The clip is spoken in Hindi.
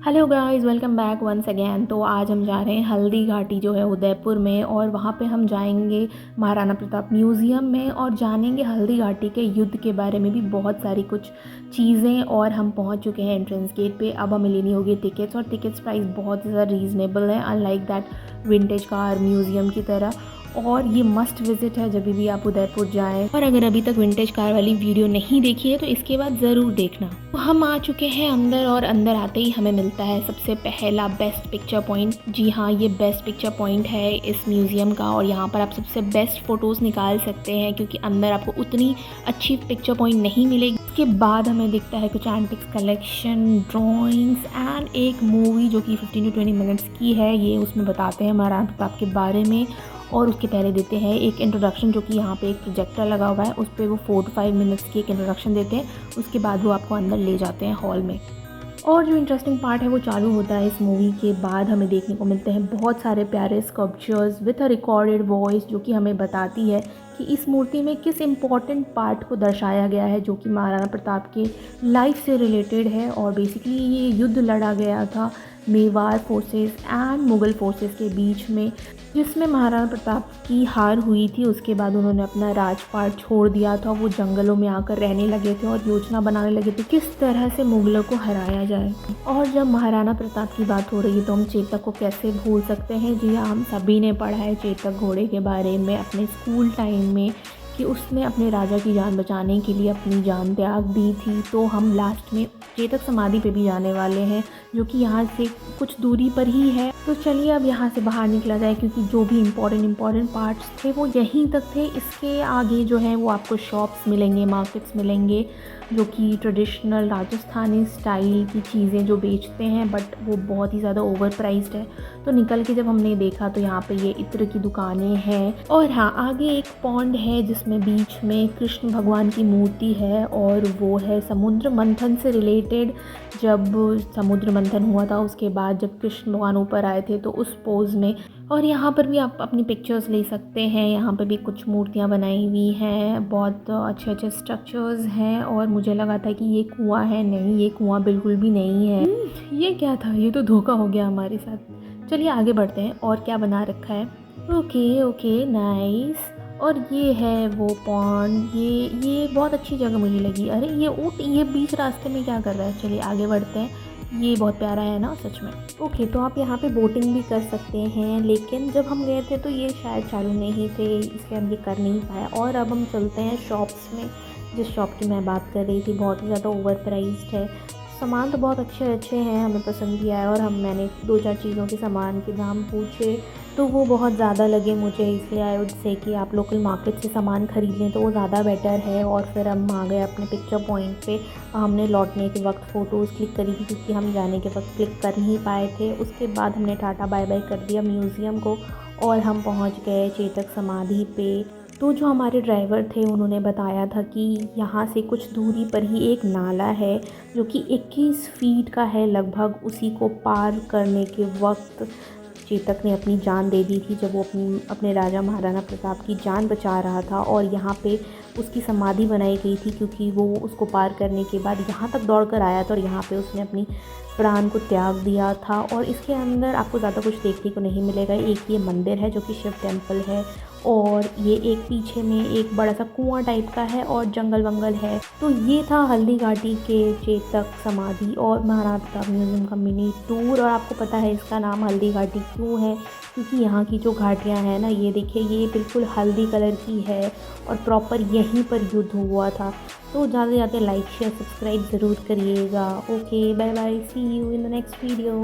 Hello guys, welcome back once again. तो आज हम जा रहे हैं हल्दी घाटी जो है उदयपुर में, और वहाँ पे हम जाएंगे महाराणा प्रताप म्यूज़ियम में और जानेंगे हल्दी घाटी के युद्ध के बारे में भी बहुत सारी कुछ चीज़ें। और हम पहुँच चुके हैं एंट्रेंस गेट पे। अब हमें लेनी होगी टिकट्स, और टिकट्स प्राइस बहुत ज़्यादा रीज़नेबल है, unlike that vintage car museum की तरह। और ये मस्ट विज़िट है जब भी आप उदयपुर जाएं। और अगर अभी तक विंटेज कार वाली वीडियो नहीं देखी है तो इसके बाद ज़रूर देखना। तो हम आ चुके हैं अंदर, और अंदर आते ही हमें मिलता है सबसे पहला बेस्ट पिक्चर पॉइंट। जी हाँ, ये बेस्ट पिक्चर पॉइंट है इस म्यूज़ियम का, और यहाँ पर आप सबसे बेस्ट फ़ोटोज़ निकाल सकते हैं क्योंकि अंदर आपको उतनी अच्छी पिक्चर पॉइंट नहीं मिलेगी। उसके बाद हमें दिखता है कुछ एंटिक्स कलेक्शन, ड्राइंग्स एंड एक मूवी जो कि 15 to 20 मिनट्स की है। ये उसमें बताते हैं महाराणा प्रताप के बारे में, और उसके पहले देते हैं एक इंट्रोडक्शन, जो कि यहाँ पे एक प्रोजेक्टर लगा हुआ है, उस पर वो 4 to 5 मिनट्स की एक इंट्रोडक्शन देते हैं। उसके बाद वो आपको अंदर ले जाते हैं हॉल में, और जो इंटरेस्टिंग पार्ट है वो चालू होता है इस मूवी के बाद। हमें देखने को मिलते हैं बहुत सारे प्यारे sculptures with a recorded voice, जो कि हमें बताती है कि इस मूर्ति में किस इम्पॉर्टेंट पार्ट को दर्शाया गया है, जो कि महाराणा प्रताप के लाइफ से रिलेटेड है। और बेसिकली ये युद्ध लड़ा गया था Mewar forces and Mughal forces के बीच में, जिसमें महाराणा प्रताप की हार हुई थी। उसके बाद उन्होंने अपना राजपाट छोड़ दिया था, वो जंगलों में आकर रहने लगे थे और योजना बनाने लगे थे किस तरह से मुग़लों को हराया जाए। और जब महाराणा प्रताप की बात हो रही है तो हम चेतक को कैसे भूल सकते हैं। जी हाँ, हम सभी ने पढ़ा है चेतक घोड़े के बारे में अपने स्कूल टाइम में, कि उसने अपने राजा की जान बचाने के लिए अपनी जान त्याग दी थी। तो हम लास्ट में चेतक समाधि पे भी जाने वाले हैं, जो कि यहाँ से कुछ दूरी पर ही है। तो चलिए अब यहाँ से बाहर निकला जाए, क्योंकि जो भी इम्पॉर्टेंट पार्ट्स थे वो यहीं तक थे। इसके आगे जो है वो आपको शॉप्स मिलेंगे, मार्केट्स मिलेंगे, जो कि ट्रेडिशनल राजस्थानी स्टाइल की चीज़ें जो बेचते हैं, बट वो बहुत ही ज़्यादा ओवर प्राइस्ड है। तो निकल के जब हमने देखा तो यहाँ पे ये इत्र की दुकानें हैं, और हाँ, आगे एक पॉन्ड है जिसमें बीच में कृष्ण भगवान की मूर्ति है, और वो है समुद्र मंथन से रिलेटेड। जब समुद्र मंथन हुआ था उसके बाद जब कृष्ण भगवान ऊपर आए थे तो उस पोज में। और यहाँ पर भी आप अपनी पिक्चर्स ले सकते हैं। यहाँ पर भी कुछ मूर्तियाँ बनाई हुई हैं, बहुत अच्छे अच्छे स्ट्रक्चर्स हैं। और मुझे लगा था कि ये कुआं है, नहीं, ये कुआं बिल्कुल भी नहीं है। ये क्या था, ये तो धोखा हो गया हमारे साथ। चलिए आगे बढ़ते हैं और क्या बना रखा है। Okay nice. और ये है वो पॉन्ड, ये बहुत अच्छी जगह मुझे लगी। अरे ये ऊँट ये बीच रास्ते में क्या कर रहा है। चलिए आगे बढ़ते हैं। ये बहुत प्यारा है ना सच में। ओके, तो आप यहाँ पे बोटिंग भी कर सकते हैं, लेकिन जब हम गए थे तो ये शायद चालू नहीं थे, इसलिए हम ये कर नहीं पाए। और अब हम चलते हैं शॉप्स में। जिस शॉप की मैं बात कर रही थी बहुत ही ज़्यादा ओवर प्राइस्ड है। सामान तो बहुत अच्छे अच्छे हैं, हमें पसंद भी आया। और मैंने 2-4 चीज़ों के सामान के दाम पूछे तो वो बहुत ज़्यादा लगे मुझे, इसलिए आई वुड से कि आप लोकल मार्केट से सामान ख़रीद लें तो वो ज़्यादा बेटर है। और फिर हम आ गए अपने पिक्चर पॉइंट पे। हमने लौटने के वक्त फ़ोटोज़ क्लिक करी थी, क्योंकि हम जाने के वक्त क्लिक कर नहीं पाए थे। उसके बाद हमने टाटा बाय बाय कर दिया म्यूज़ियम को, और हम पहुँच गए चेतक समाधि पे। तो जो हमारे ड्राइवर थे उन्होंने बताया था कि यहाँ से कुछ दूरी पर ही एक नाला है, जो कि 21 फीट का है लगभग। उसी को पार करने के वक्त चेतक ने अपनी जान दे दी थी, जब वो अपने राजा महाराणा प्रताप की जान बचा रहा था। और यहाँ पे उसकी समाधि बनाई गई थी, क्योंकि वो उसको पार करने के बाद यहाँ तक दौड़ कर आया था, और यहाँ पे उसने अपनी प्राण को त्याग दिया था। और इसके अंदर आपको ज़्यादा कुछ देखने को नहीं मिलेगा। एक ये मंदिर है जो कि शिव टेम्पल है, और ये एक पीछे में एक बड़ा सा कुआं टाइप का है, और जंगल वंगल है। तो ये था हल्दी घाटी के चेतक समाधि और महाराणा प्रताप म्यूज़ियम का मिनी टूर। और आपको पता है इसका नाम हल्दी घाटी क्यों है, क्योंकि यहाँ की जो घाटियाँ हैं ना, ये देखिए, ये बिल्कुल हल्दी कलर की है, और प्रॉपर यहीं पर युद्ध हुआ था। तो ज़्यादा से ज़्यादा लाइक शेयर सब्सक्राइब ज़रूर करिएगा। Okay, bye bye, see you in the next video.